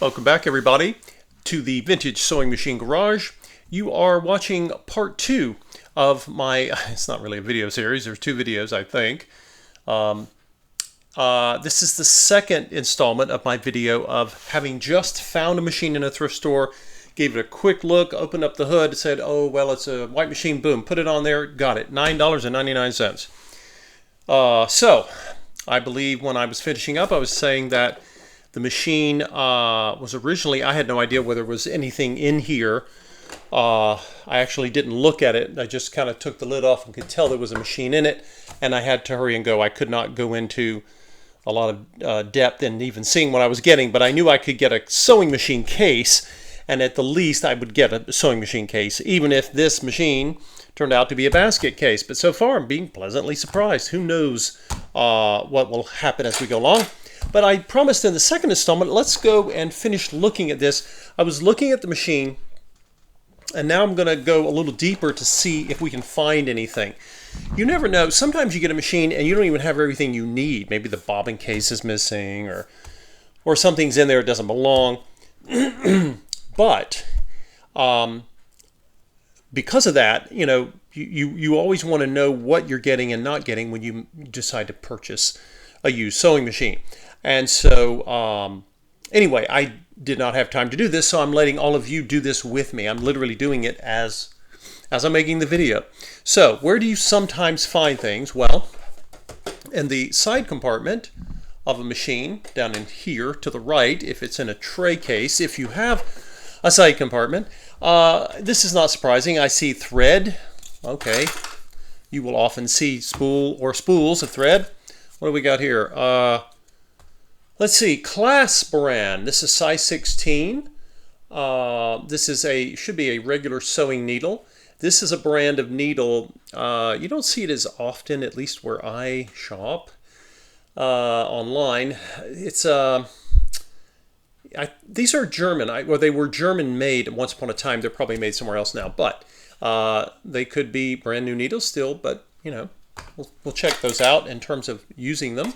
Welcome back, everybody, to the Vintage Sewing Machine Garage. You are watching part 2 of my, it's not really a video series, there's 2 videos, I think. This is the second installment of my video of having just found a machine in a thrift store, gave it a quick look, opened up the hood, said, oh, well, it's a white machine, boom, put it on there, got it, $9.99. So, I believe when I was finishing up, I was saying that the machine was originally, I had no idea whether there was anything in here. I actually didn't look at it. I just kind of took the lid off and could tell there was a machine in it, and I had to hurry and go. I could not go into a lot of depth in even seeing what I was getting, but I knew I could get a sewing machine case, and at the least I would get a sewing machine case, even if this machine turned out to be a basket case. But so far I'm being pleasantly surprised. Who knows what will happen as we go along. But I promised in the second installment, let's go and finish looking at this. I was looking at the machine, and now I'm going to go a little deeper to see if we can find anything. You never know. Sometimes you get a machine and you don't even have everything you need. Maybe the bobbin case is missing, or something's in there that doesn't belong. But because of that, you know, you always want to know what you're getting and not getting when you decide to purchase a used sewing machine. And so anyway, I did not have time to do this, so I'm letting all of you do this with me. I'm literally doing it as I'm making the video. So where do you sometimes find things? Well, in the side compartment of a machine, down in here to the right, if it's in a tray case, if you have a side compartment, this is not surprising. I see thread. Okay, you will often see spool or spools of thread. What do we got here? Let's see, Class brand. This is size 16. This is should be a regular sewing needle. This is a brand of needle. You don't see it as often, at least where I shop online. It's these are German. Well, they were German made once upon a time. They're probably made somewhere else now, but they could be brand new needles still. But you know, we'll check those out in terms of using them.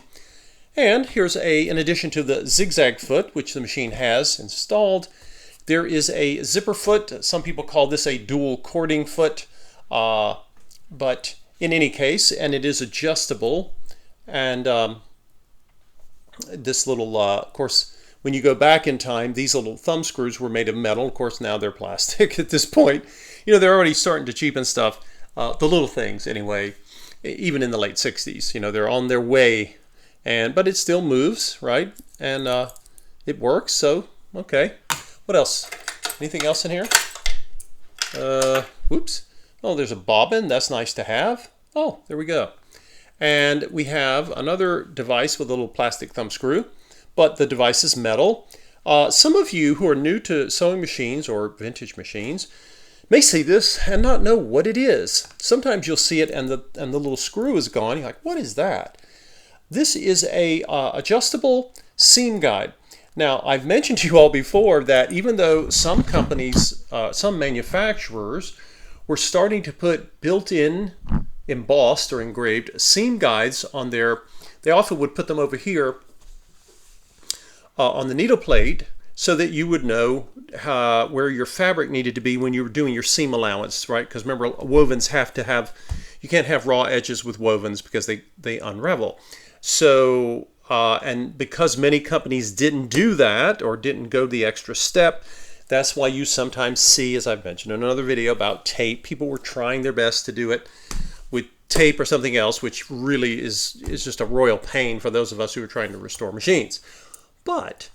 And here's in addition to the zigzag foot, which the machine has installed, there is a zipper foot. Some people call this a dual cording foot, but in any case, and it is adjustable. And this little, of course, when you go back in time, these little thumb screws were made of metal. Of course, now they're plastic at this point. You know, they're already starting to cheapen stuff. The little things, anyway, even in the late 60s, you know, they're on their way. But it still moves, right? And it works, so okay. What else? Anything else in here? Whoops. Oh, there's a bobbin. That's nice to have. Oh, there we go. And we have another device with a little plastic thumb screw, but the device is metal. Some of you who are new to sewing machines or vintage machines may see this and not know what it is. Sometimes you'll see it and the little screw is gone. You're like, what is that? This is a adjustable seam guide. Now, I've mentioned to you all before that even though some companies, some manufacturers were starting to put built-in embossed or engraved seam guides on they often would put them over here on the needle plate so that you would know where your fabric needed to be when you were doing your seam allowance, right? Because remember, wovens have to have, you can't have raw edges with wovens because they unravel. So, and because many companies didn't do that or didn't go the extra step, that's why you sometimes see, as I've mentioned in another video about tape, people were trying their best to do it with tape or something else, which really is just a royal pain for those of us who are trying to restore machines. But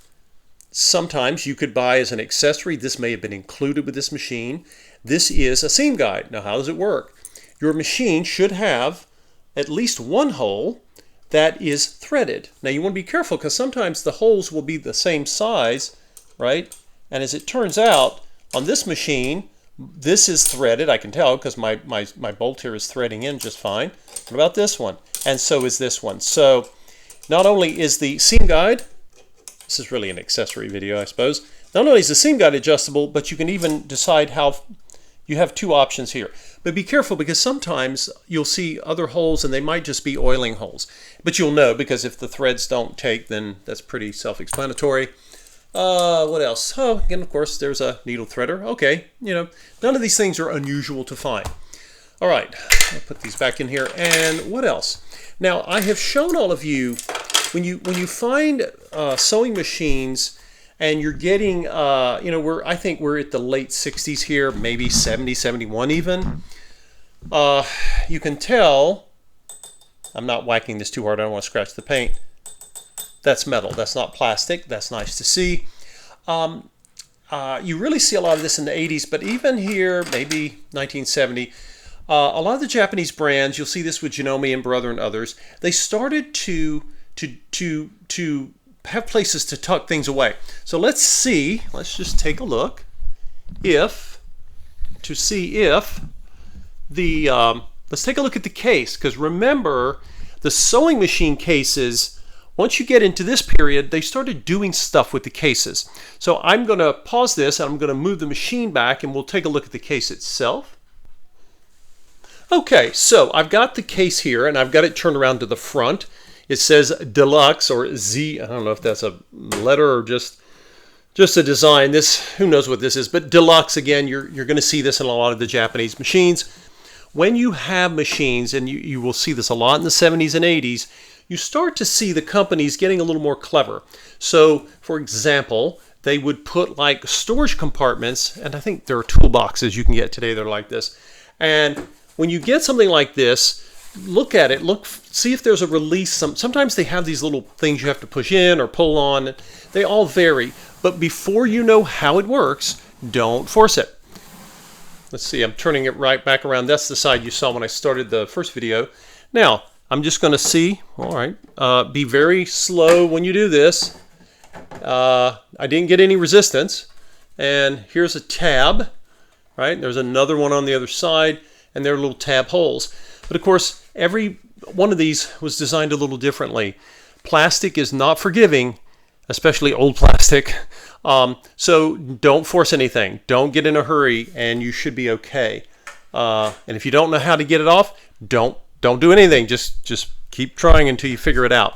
sometimes you could buy as an accessory, this may have been included with this machine, this is a seam guide. Now, how does it work? Your machine should have at least one hole that is threaded. Now you want to be careful because sometimes the holes will be the same size, right? And as it turns out, on this machine, this is threaded. I can tell because my bolt here is threading in just fine. What about this one? And so is this one. So not only is the seam guide, this is really an accessory video, I suppose. Not only is the seam guide adjustable, but you can even decide how, you have 2 options here. But be careful because sometimes you'll see other holes and they might just be oiling holes. But you'll know because if the threads don't take, then that's pretty self-explanatory. What else? Oh, again, of course, there's a needle threader. Okay, you know, none of these things are unusual to find. All right, I'll put these back in here. And what else? Now, I have shown all of you, when you find sewing machines and you're getting, you know, I think we're at the late 60s here, maybe 70, 71 even. You can tell, I'm not whacking this too hard, I don't want to scratch the paint. That's metal, that's not plastic, that's nice to see. You really see a lot of this in the 80s, but even here, maybe 1970, a lot of the Japanese brands, you'll see this with Janome and Brother and others, they started to have places to tuck things away. So let's just take a look let's take a look at the case, because remember, the sewing machine cases, once you get into this period, they started doing stuff with the cases. So I'm going to pause this and I'm going to move the machine back and we'll take a look at the case itself. Okay, so I've got the case here and I've got it turned around to the front. It says Deluxe, or Z, I don't know if that's a letter or just a design. Who knows what this is, but Deluxe, again, you're going to see this in a lot of the Japanese machines. When you have machines, and you will see this a lot in the 70s and 80s, you start to see the companies getting a little more clever. So, for example, they would put like storage compartments, and I think there are toolboxes you can get today that are like this. And when you get something like this, look at it, see if there's a release. Sometimes they have these little things you have to push in or pull on. They all vary. But before you know how it works, don't force it. Let's see, I'm turning it right back around. That's the side you saw when I started the first video. Now, I'm just going to see, all right, be very slow when you do this. I didn't get any resistance. And here's a tab, right? There's another one on the other side, and there are little tab holes. But of course, every one of these was designed a little differently. Plastic is not forgiving, especially old plastic. So don't force anything. Don't get in a hurry, and you should be okay. And if you don't know how to get it off, don't do anything. Just keep trying until you figure it out.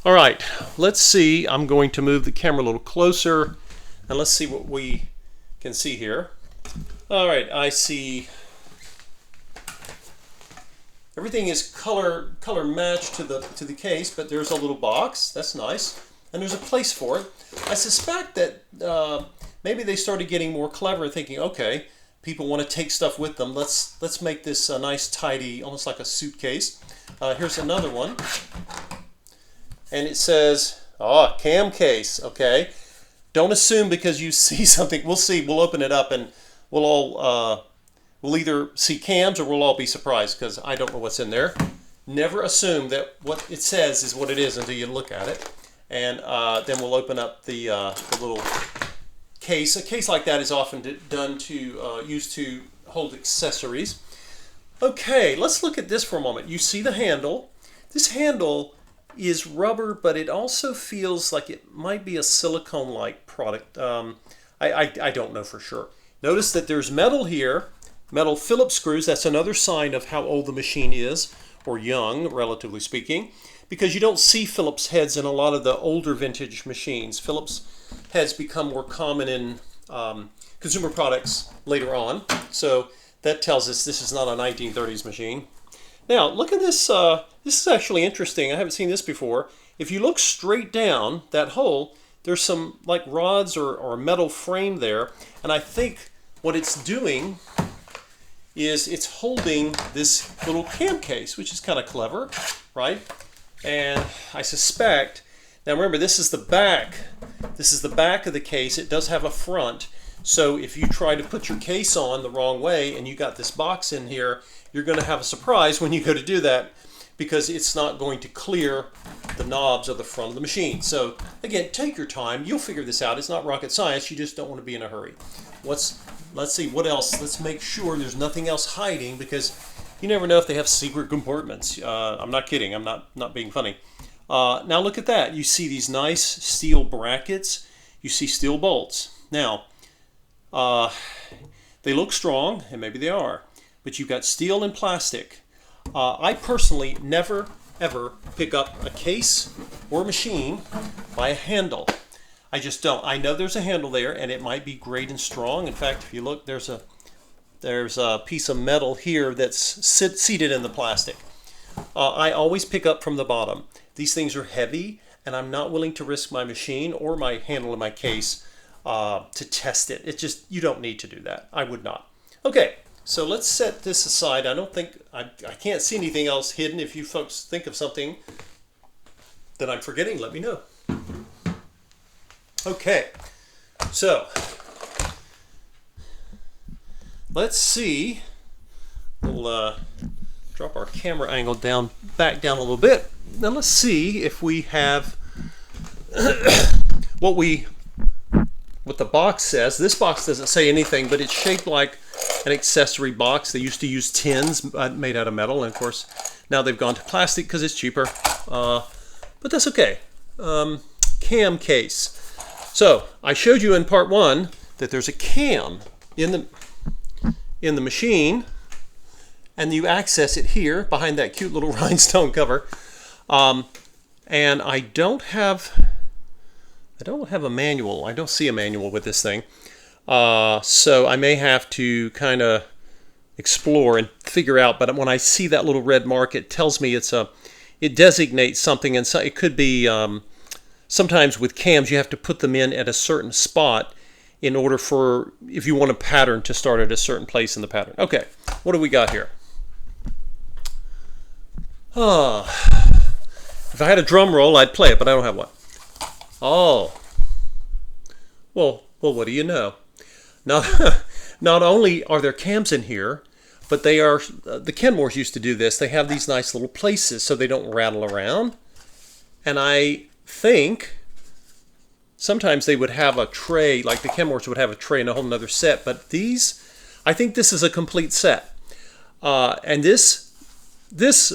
All right, let's see. I'm going to move the camera a little closer, and let's see what we can see here. All right, I see everything is color matched to the case, but there's a little box. That's nice, and there's a place for it. I suspect that maybe they started getting more clever and thinking, okay, people want to take stuff with them. Let's make this a nice, tidy, almost like a suitcase. Here's another one, and it says, cam case. Okay, don't assume because you see something. We'll see. We'll open it up, and we'll all we'll either see cams or we'll all be surprised because I don't know what's in there. Never assume that what it says is what it is until you look at it. And then we'll open up the little case. A case like that is often used to hold accessories. Okay, let's look at this for a moment. You see the handle. This handle is rubber, but it also feels like it might be a silicone-like product. I don't know for sure. Notice that there's metal here, metal Phillips screws. That's another sign of how old the machine is, or young, relatively speaking, because you don't see Phillips heads in a lot of the older vintage machines. Phillips heads become more common in consumer products later on, so that tells us this is not a 1930s machine. Now, look at this. This is actually interesting. I haven't seen this before. If you look straight down that hole, there's some like rods or metal frame there, and I think what it's doing is it's holding this little cam case, which is kind of clever, right? And I suspect, now remember, this is the back. This is the back of the case. It does have a front. So if you try to put your case on the wrong way and you got this box in here, you're going to have a surprise when you go to do that because it's not going to clear the knobs of the front of the machine. So again, take your time. You'll figure this out. It's not rocket science. You just don't want to be in a hurry. Let's see what else. Let's make sure there's nothing else hiding because you never know if they have secret compartments. I'm not kidding. I'm not being funny. Now look at that. You see these nice steel brackets. You see steel bolts. Now, they look strong, and maybe they are, but you've got steel and plastic. I personally never, ever pick up a case or machine by a handle. I just don't. I know there's a handle there, and it might be great and strong. In fact, if you look, there's a piece of metal here that's seated in the plastic. I always pick up from the bottom. These things are heavy, and I'm not willing to risk my machine or my handle in my case to test it. It just, you don't need to do that. I would not. Okay, so let's set this aside. I can't see anything else hidden. If you folks think of something that I'm forgetting, let me know. Okay, so let's see. We'll drop our camera angle back down a little bit. Now let's see if we have what the box says. This box doesn't say anything, but it's shaped like an accessory box. They used to use tins made out of metal, and of course now they've gone to plastic because it's cheaper. But that's okay. Cam case. So I showed you in part one that there's a cam in the machine, and you access it here behind that cute little rhinestone cover. And I don't have a manual. I don't see a manual with this thing. So I may have to kind of explore and figure out. But when I see that little red mark, it tells me it designates something, and so it could be. Sometimes with cams, you have to put them in at a certain spot in order for, if you want a pattern to start at a certain place in the pattern. Okay, what do we got here? If I had a drum roll, I'd play it, but I don't have one. Oh, well, what do you know? Not only are there cams in here, but they are, the Kenmores used to do this. They have these nice little places so they don't rattle around. And I think sometimes they would have a tray, like the Kenmores would have a tray in a whole nother set, but these, I think this is a complete set. And this,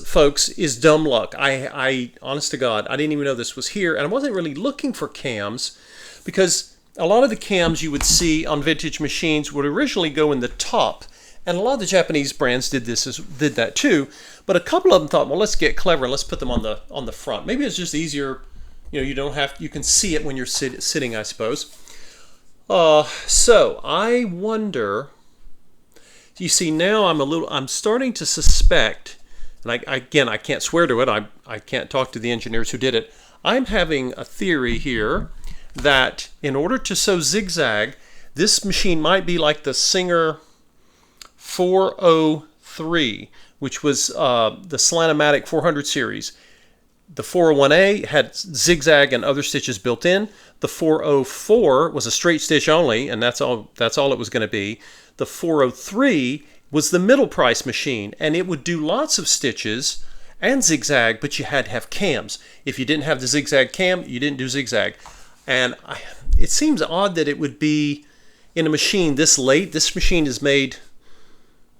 folks, is dumb luck. I honest to God, I didn't even know this was here, and I wasn't really looking for cams, because a lot of the cams you would see on vintage machines would originally go in the top, and a lot of the Japanese brands did that too. But a couple of them thought, well, let's get clever and let's put them on the front. Maybe it's just easier. You can see it when you're sitting, I suppose. So I wonder. You see, now I'm starting to suspect, and I can't swear to it. I can't talk to the engineers who did it. I'm having a theory here that in order to sew zigzag, this machine might be like the Singer 403, which was the Slant-O-Matic 400 series. The 401A had zigzag and other stitches built in. The 404 was a straight stitch only, and that's all it was going to be. The 403 was the middle price machine, and it would do lots of stitches and zigzag, but you had to have cams. If you didn't have the zigzag cam, you didn't do zigzag. And it seems odd that it would be in a machine this late. This machine is made,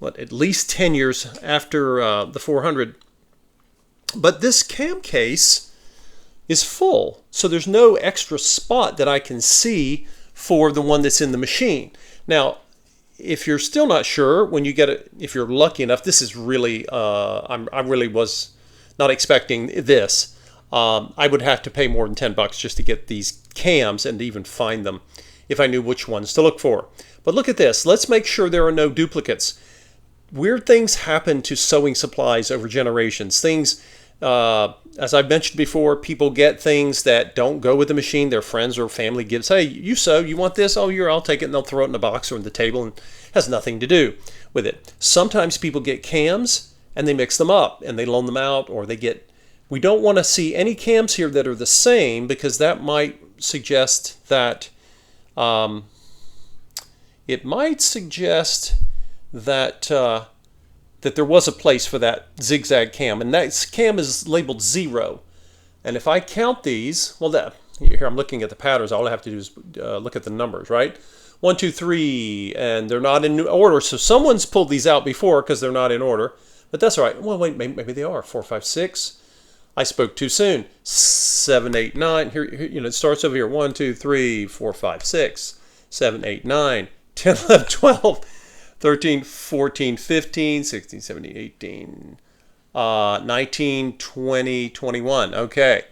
at least 10 years after the 400. But this cam case is full, so there's no extra spot that I can see for the one that's in the machine. Now, if you're still not sure, when you get it, if you're lucky enough, this is really, I really was not expecting this. I would have to pay more than $10 just to get these cams and to even find them if I knew which ones to look for. But look at this. Let's make sure there are no duplicates. Weird things happen to sewing supplies over generations. Things, as I've mentioned before, people get things that don't go with the machine. Their friends or family gives, hey, you sew, you want this? Oh, I'll take it, and they'll throw it in a box or on the table, and it has nothing to do with it. Sometimes people get cams, and they mix them up, and they loan them out, or they get... We don't want to see any cams here that are the same, because that might suggest that... it might suggest that that there was a place for that zigzag cam, and that cam is labeled 0. And if I count these, well, here I'm looking at the patterns. All I have to do is look at the numbers, right? 1, 2, 3, and they're not in order. So someone's pulled these out before because they're not in order. But that's all right. Well, wait, maybe they are. 4, 5, 6. I spoke too soon. 7, 8, 9. Here, it starts over here. 1, 2, 3, 4, 5, 6, 7, 8, 9, 10, 11, 12. 13, 14, 15, 16, 17, 18, 19, 20, 21. Okay.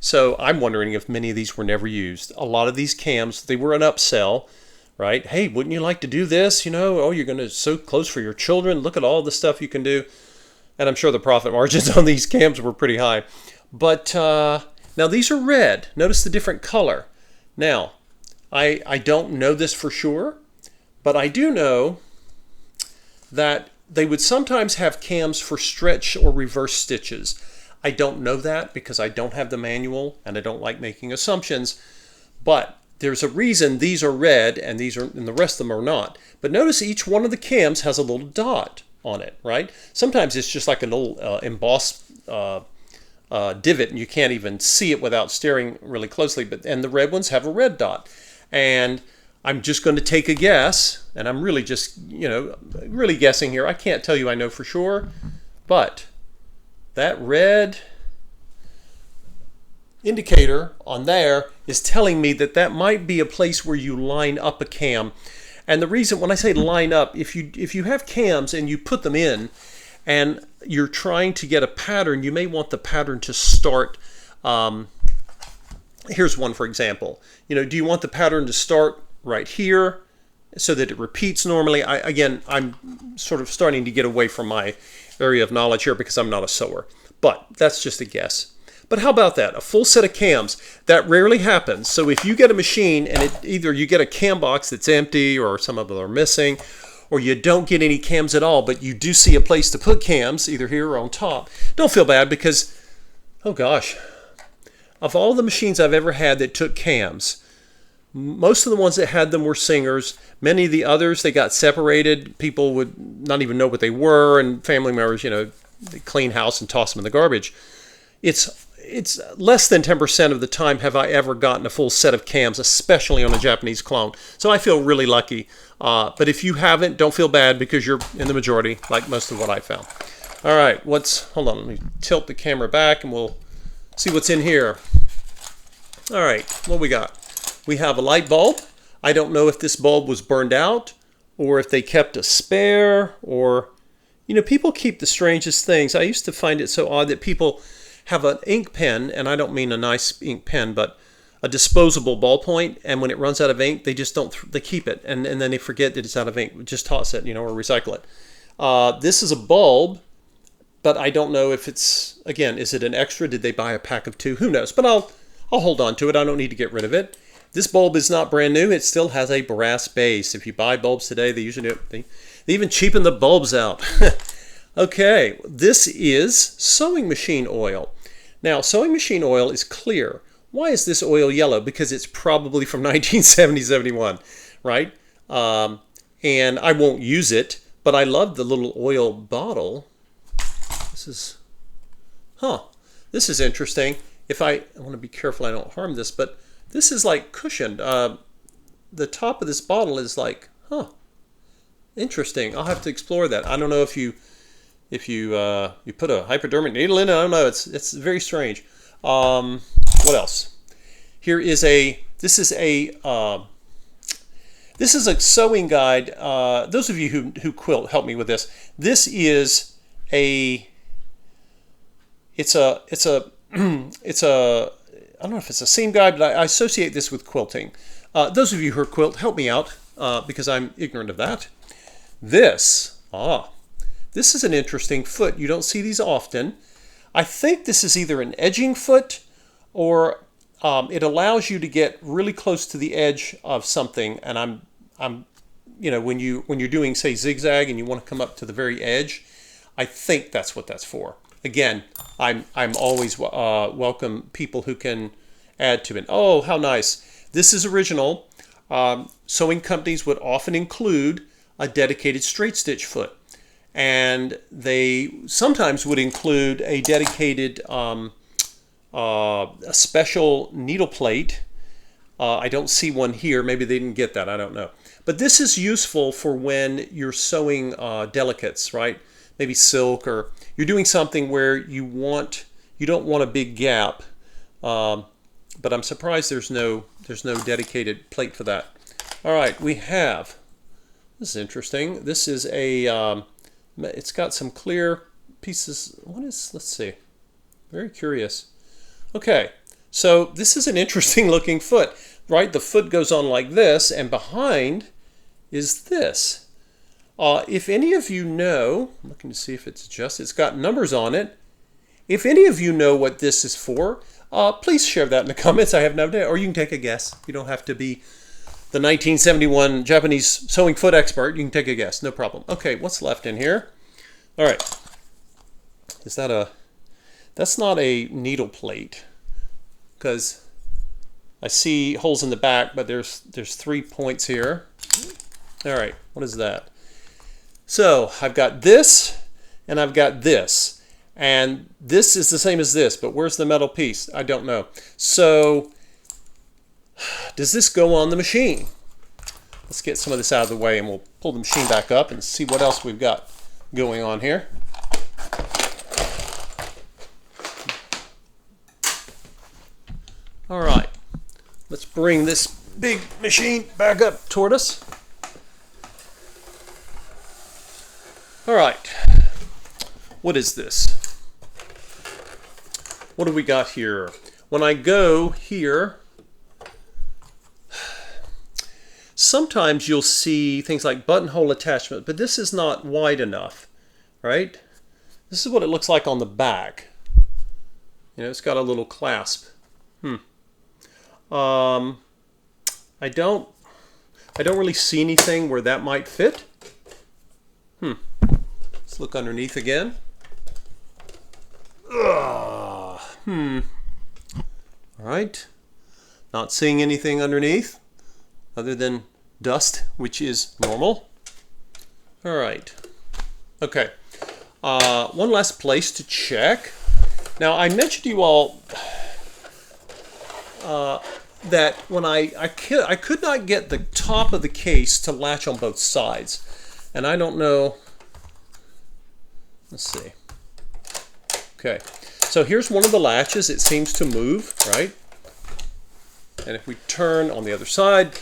So I'm wondering if many of these were never used. A lot of these cams, they were an upsell, right? Hey, wouldn't you like to do this? You know, oh, you're going to sew clothes for your children. Look at all the stuff you can do. And I'm sure the profit margins on these cams were pretty high. But now these are red. Notice the different color. Now, I don't know this for sure, but I do know that they would sometimes have cams for stretch or reverse stitches. I don't know that because I don't have the manual and I don't like making assumptions, but there's a reason these are red and the rest of them are not. But notice each one of the cams has a little dot on it, right? Sometimes it's just like a little embossed divot and you can't even see it without staring really closely, and the red ones have a red dot. And I'm just going to take a guess, and I'm really just, really guessing here. I can't tell you I know for sure, but that red indicator on there is telling me that that might be a place where you line up a cam. And the reason, when I say line up, if you have cams and you put them in and you're trying to get a pattern, you may want the pattern to start. Here's one, for example. Do you want the pattern to start right here so that it repeats normally? I'm sort of starting to get away from my area of knowledge here because I'm not a sewer, but that's just a guess. But how about that? A full set of cams. That rarely happens. So if you get a machine and either you get a cam box that's empty or some of them are missing, or you don't get any cams at all, but you do see a place to put cams, either here or on top, don't feel bad because, oh gosh, of all the machines I've ever had that took cams, most of the ones that had them were Singers. Many of the others, they got separated. People would not even know what they were, and family members, they clean house and toss them in the garbage. It's less than 10% of the time have I ever gotten a full set of cams, especially on a Japanese clone. So I feel really lucky. But if you haven't, don't feel bad because you're in the majority, like most of what I found. All right, hold on, let me tilt the camera back and we'll see what's in here. All right, what we got? We have a light bulb. I don't know if this bulb was burned out or if they kept a spare, or, people keep the strangest things. I used to find it so odd that people have an ink pen, and I don't mean a nice ink pen, but a disposable ballpoint, and when it runs out of ink, they just don't, they keep it, and then they forget that it's out of ink. Just toss it, or recycle it. This is a bulb, but I don't know if it's, again, is it an extra? Did they buy a pack of 2? Who knows? But I'll hold on to it. I don't need to get rid of it. This bulb is not brand new. It still has a brass base. If you buy bulbs today, they usually do. They even cheapen the bulbs out. Okay, this is sewing machine oil. Now, sewing machine oil is clear. Why is this oil yellow? Because it's probably from 1970-71, right? And I won't use it, but I love the little oil bottle. This is interesting. I want to be careful I don't harm this, but this is like cushioned. The top of this bottle is like, interesting. I'll have to explore that. I don't know if you put a hypodermic needle in it. I don't know. It's very strange. What else? This is a sewing guide. Those of you who quilt, help me with this. This is it's a I don't know if it's a seam guide, but I associate this with quilting. Those of you who are quilt, help me out because I'm ignorant of that. This is an interesting foot. You don't see these often. I think this is either an edging foot or it allows you to get really close to the edge of something. And when you're doing, say, zigzag and you want to come up to the very edge, I think that's what that's for. Again, I'm always welcome people who can add to it. Oh, how nice. This is original. Sewing companies would often include a dedicated straight stitch foot. And they sometimes would include a dedicated, a special needle plate. I don't see one here. Maybe they didn't get that. I don't know. But this is useful for when you're sewing delicates, right? Maybe silk, or you're doing something where you don't want a big gap. But I'm surprised there's no dedicated plate for that. All right, this is interesting. This is it's got some clear pieces. Let's see. Very curious. Okay, So this is an interesting looking foot, right? The foot goes on like this, and behind is this. If any of you know, I'm looking to see if it's adjusted, it's got numbers on it. If any of you know what this is for, please share that in the comments. I have no idea. Or you can take a guess. You don't have to be the 1971 Japanese sewing foot expert. You can take a guess. No problem. Okay, what's left in here? All right. Is that a... That's not a needle plate, because I see holes in the back, but there's 3 points here. All right, what is that? So I've got this, and I've got this. And this is the same as this, but where's the metal piece? I don't know. So does this go on the machine? Let's get some of this out of the way, and we'll pull the machine back up and see what else we've got going on here. All right, let's bring this big machine back up toward us. All right, what is this? What do we got here? When I go here, sometimes you'll see things like buttonhole attachment, but this is not wide enough, right? This is what it looks like on the back. You know, it's got a little clasp. I don't really see anything where that might fit. Let's look underneath again. All right. Not seeing anything underneath other than dust, which is normal. All right. Okay. One last place to check. Now, I mentioned to you all that when I could not get the top of the case to latch on both sides. And I don't know. Let's see. Okay. So here's one of the latches. It seems to move, right? And if we turn on the other side,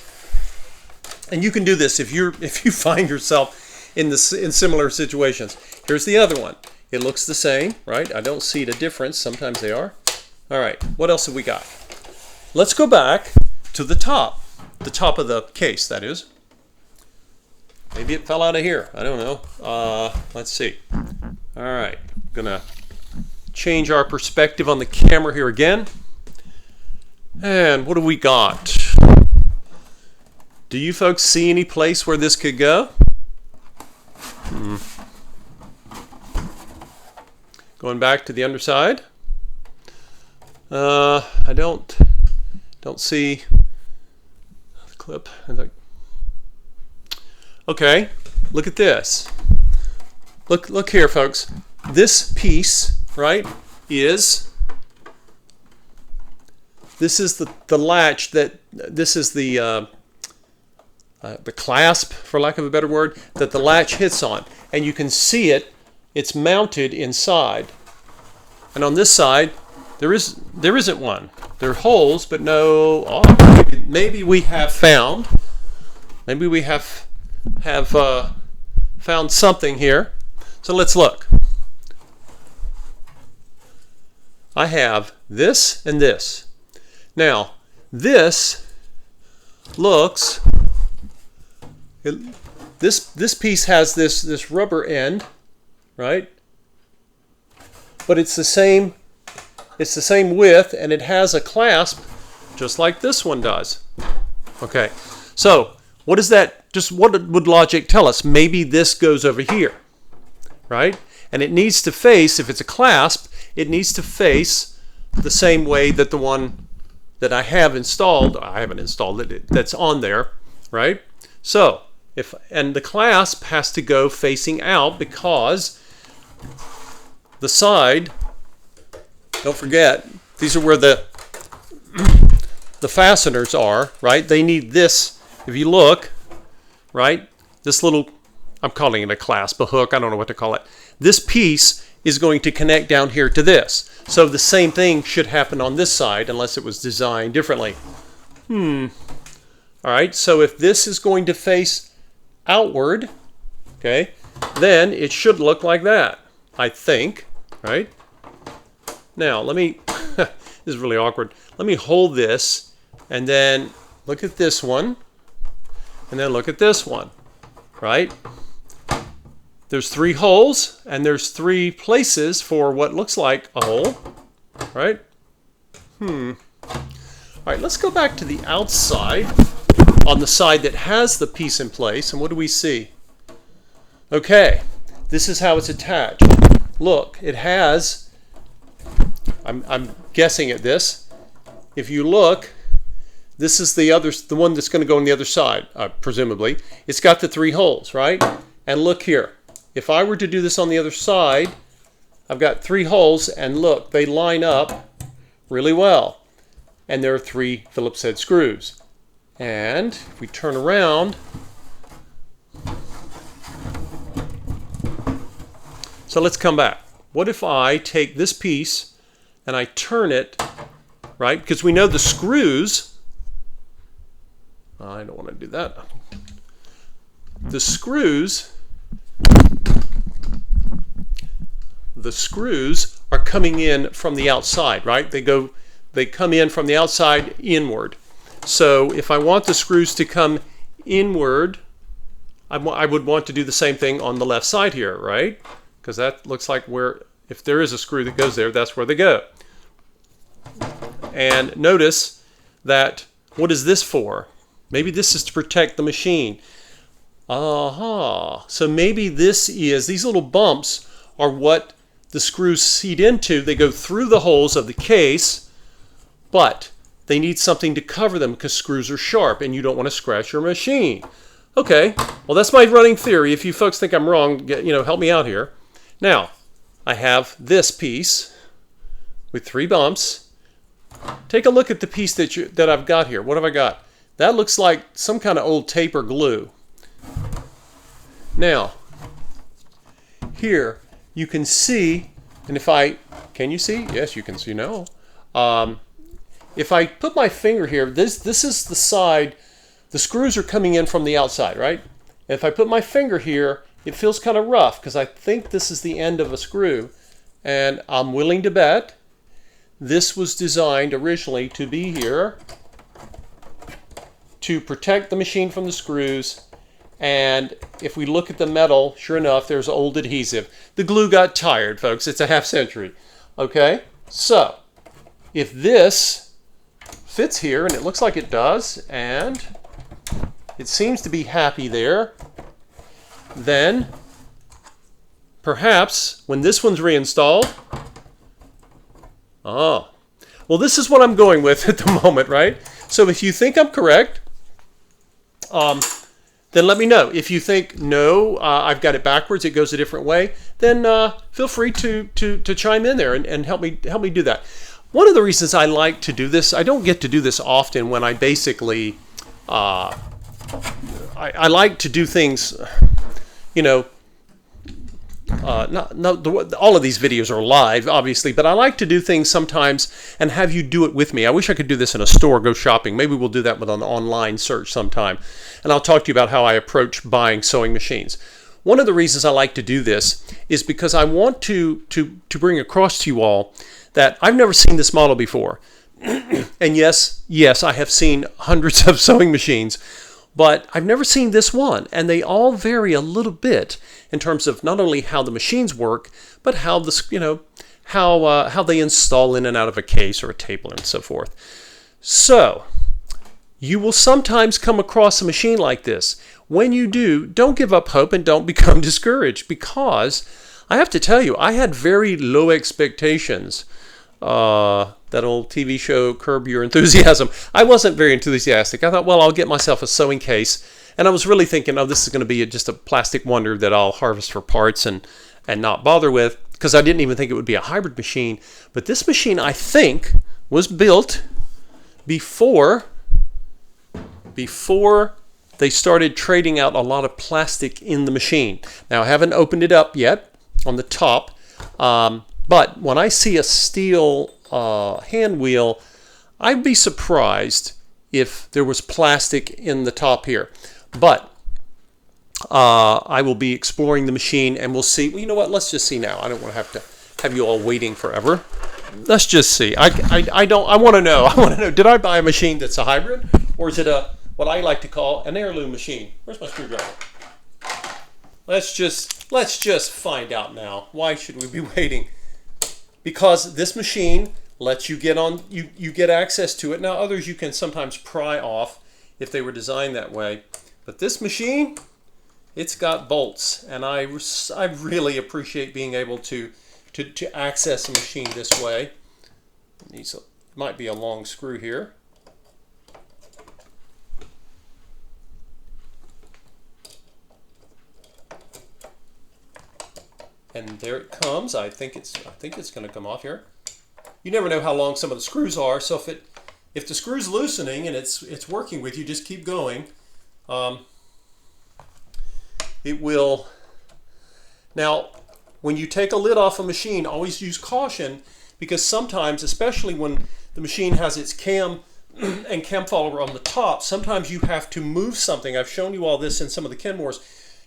and you can do this if you find yourself in similar situations. Here's the other one. It looks the same, right? I don't see the difference. Sometimes they are. All right. What else have we got? Let's go back to the top of the case, that is. Maybe it fell out of here. I don't know. Let's see. All right. I'm going to change our perspective on the camera here again. And what do we got? Do you folks see any place where this could go? Going back to the underside. I don't see the clip. Okay, look at this. Look here, folks. This piece, right, this is the latch this is the clasp, for lack of a better word, that the latch hits on. And you can see it's mounted inside. And on this side, there isn't one. There are holes, but no. Oh, maybe we have found. Maybe we have found something here. So let's look. I have this and this. Now, this looks. This piece has this rubber end, right? But it's the same width, and it has a clasp just like this one does. Okay, so what is that? Just what would logic tell us? Maybe this goes over here, right? And it needs to face, if it's a clasp, it needs to face the same way that the one that I have installed, I haven't installed it, that's on there, right? So, and the clasp has to go facing out because the side, don't forget, these are where the fasteners are, right? They need this, if you look, right? This little, I'm calling it a clasp, a hook, I don't know what to call it. This piece is going to connect down here to this. So the same thing should happen on this side unless it was designed differently. All right, so if this is going to face outward, okay, then it should look like that, I think, right? Now, let me, this This is really awkward. Let me hold this and then look at this one and then look at this one, right? There's 3 holes and there's 3 places for what looks like a hole, right? All right, let's go back to the outside on the side that has the piece in place, and what do we see? Okay, this is how it's attached. Look, it has, I'm guessing at this. If you look, this is the one that's going to go on the other side, presumably. It's got the 3 holes, right? And look here. If I were to do this on the other side, I've got 3 holes, and look, they line up really well. And there are 3 Phillips head screws. And if we turn around, so let's come back. What if I take this piece and I turn it, right? Because we know the screws, I don't want to do that. The screws are coming in from the outside, right? They come in from the outside inward. So if I want the screws to come inward, I would want to do the same thing on the left side here, right? Because that looks like where, if there is a screw that goes there, that's where they go. And notice that, what is this for? Maybe this is to protect the machine. So maybe these little bumps are what the screws seat into. They go through the holes of the case, but they need something to cover them because screws are sharp and you don't want to scratch your machine. Okay, well, that's my running theory. If you folks think I'm wrong, help me out here. Now, I have this piece with 3 bumps. Take a look at the piece that I've got here. What have I got? That looks like some kind of old tape or glue. Now, here you can see, and can you see? Yes, you can see now. If I put my finger here, this is the side, the screws are coming in from the outside, right? If I put my finger here, it feels kind of rough because I think this is the end of a screw. And I'm willing to bet this was designed originally to be here to protect the machine from the screws. And if we look at the metal, sure enough, there's old adhesive. The glue got tired, folks. It's a half century. Okay, so if this fits here, and it looks like it does, and it seems to be happy there, then perhaps when this one's reinstalled, well, this is what I'm going with at the moment, right? So if you think I'm correct, then let me know. If you think, no, I've got it backwards, it goes a different way, then feel free to chime in there and help me do that. One of the reasons I like to do this, I don't get to do this often when I basically, I like to do things, all of these videos are live, obviously, but I like to do things sometimes and have you do it with me. I wish I could do this in a store, go shopping. Maybe we'll do that with an online search sometime. And I'll talk to you about how I approach buying sewing machines. One of the reasons I like to do this is because I want to bring across to you all that I've never seen this model before. And yes, I have seen hundreds of sewing machines, but I've never seen this one. And they all vary a little bit in terms of not only how the machines work, but how how they install in and out of a case or a table and so forth. So you will sometimes come across a machine like this. When you do, don't give up hope and don't become discouraged, because I have to tell you, I had very low expectations. That old TV show, Curb Your Enthusiasm. I wasn't very enthusiastic. I thought, well, I'll get myself a sewing case. And I was really thinking, oh, this is going to be just a plastic wonder that I'll harvest for parts and not bother with, because I didn't even think it would be a hybrid machine. But this machine, I think, was built before they started trading out a lot of plastic in the machine. Now, I haven't opened it up yet on the top, but when I see a steel hand wheel, I'd be surprised if there was plastic in the top here. But I will be exploring the machine and we'll see. Well, you know what? Let's just see now. I don't want to have you all waiting forever. let's just see. I don't. I want to know. I want to know. Did I buy a machine that's a hybrid, or is it a what I like to call an heirloom machine? Where's my screwdriver? Let's just find out now. Why should we be waiting? Because this machine lets you get on. You get access to it. Now others you can sometimes pry off if they were designed that way, but this machine, it's got bolts, and I really appreciate being able to access a machine this way. Might be a long screw here. And there it comes. I think it's going to come off here. You never know how long some of the screws are, so if the screw's loosening and it's working with you, just keep going. It will. Now, when you take a lid off a machine, always use caution, because sometimes, especially when the machine has its cam and cam follower on the top, sometimes you have to move something. I've shown you all this in some of the Kenmores.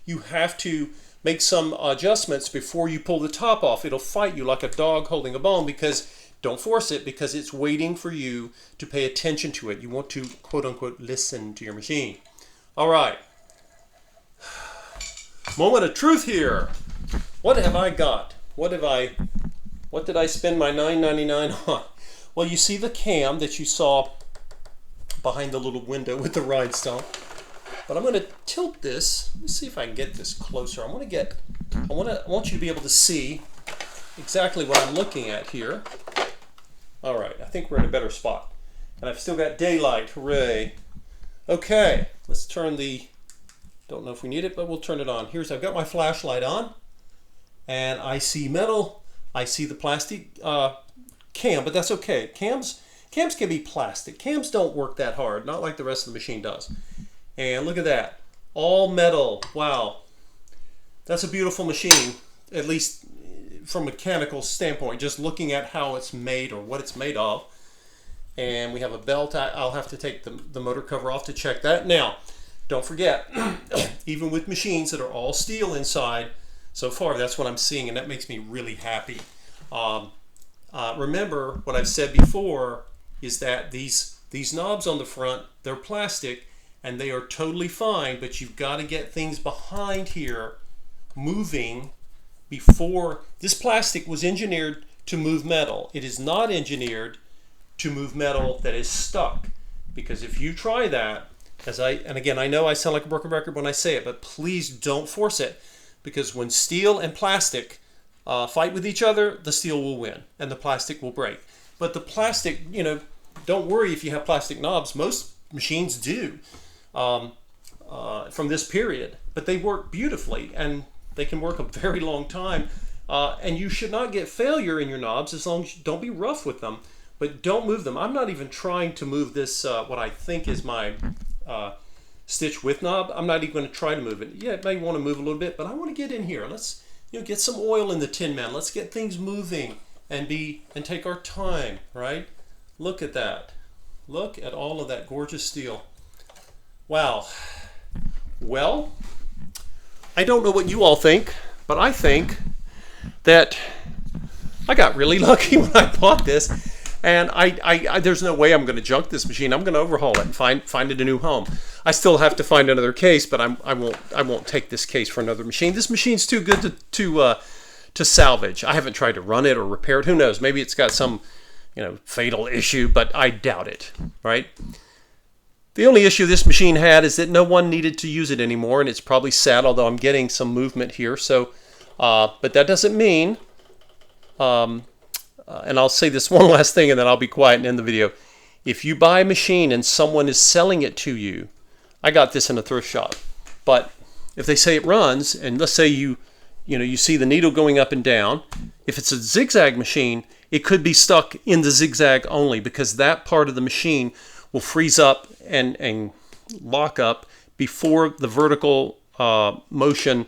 You have to make some adjustments before you pull the top off. It'll fight you like a dog holding a bone, because don't force it, because it's waiting for you to pay attention to it. You want to, quote unquote, listen to your machine. All right. Moment of truth here. What have I got? What did I spend my $9.99 on? Well, you see the cam that you saw behind the little window with the rhinestone. But I'm going to tilt this. Let me see if I can get this closer. I want you to be able to see exactly what I'm looking at here. All right, I think we're in a better spot. And I've still got daylight. Hooray. Okay, let's turn the, don't know if we need it, but we'll turn it on. I've got my flashlight on, and I see metal. I see the plastic cam, but that's okay. Cams can be plastic. Cams don't work that hard, not like the rest of the machine does. And look at that, all metal. Wow, that's a beautiful machine, at least from a mechanical standpoint, just looking at how it's made or what it's made of. And we have a belt. I'll have to take the motor cover off to check that. Now, don't forget, even with machines that are all steel inside, so far that's what I'm seeing, and that makes me really happy. Remember what I've said before is that these knobs on the front, they're plastic, and they are totally fine, but you've got to get things behind here moving before. This plastic was engineered to move metal. It is not engineered to move metal that is stuck, because if you try that, and again, I know I sound like a broken record when I say it, but please don't force it, because when steel and plastic fight with each other, the steel will win and the plastic will break. But the plastic, don't worry if you have plastic knobs. Most machines do from this period, but they work beautifully and they can work a very long time. And you should not get failure in your knobs as long as you don't be rough with them, but don't move them. I'm not even trying to move this, what I think is my stitch width knob. I'm not even going to try to move it. Yeah, it may want to move a little bit, but I want to get in here. Let's get some oil in the Tin Man. Let's get things moving and take our time, right? Look at that. Look at all of that gorgeous steel. Wow. Well, I don't know what you all think, but I think that I got really lucky when I bought this. And I there's no way I'm going to junk this machine. I'm going to overhaul it and find it a new home. I still have to find another case, but I won't take this case for another machine. This machine's too good to salvage. I haven't tried to run it or repair it. Who knows? Maybe it's got some fatal issue, but I doubt it. Right? The only issue this machine had is that no one needed to use it anymore, and it's probably sad. Although I'm getting some movement here, so but that doesn't mean. And I'll say this one last thing and then I'll be quiet and end the video. If you buy a machine and someone is selling it to you, I got this in a thrift shop, but if they say it runs, and let's say you see the needle going up and down, if it's a zigzag machine, it could be stuck in the zigzag only, because that part of the machine will freeze up and lock up before the vertical motion,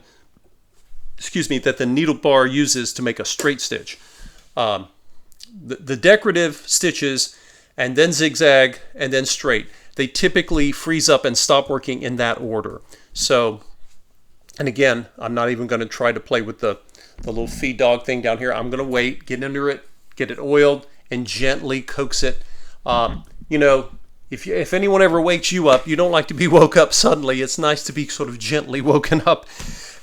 that the needle bar uses to make a straight stitch. The decorative stitches and then zigzag and then straight, they typically freeze up and stop working in that order. So, and again, I'm not even going to try to play with the little feed dog thing down here. I'm going to wait, get under it, get it oiled, and gently coax it. You know, if anyone ever wakes you up, you don't like to be woke up suddenly. It's nice to be sort of gently woken up.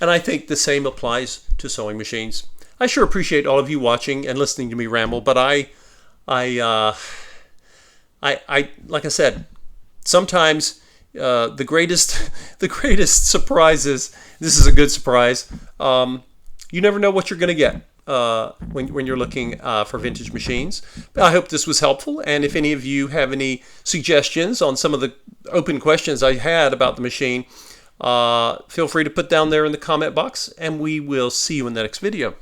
And I think the same applies to sewing machines. I sure appreciate all of you watching and listening to me ramble, but I like I said, sometimes the greatest surprises. This is a good surprise. You never know what you're going to get when you're looking for vintage machines. I hope this was helpful, and if any of you have any suggestions on some of the open questions I had about the machine, feel free to put down there in the comment box, and we will see you in the next video.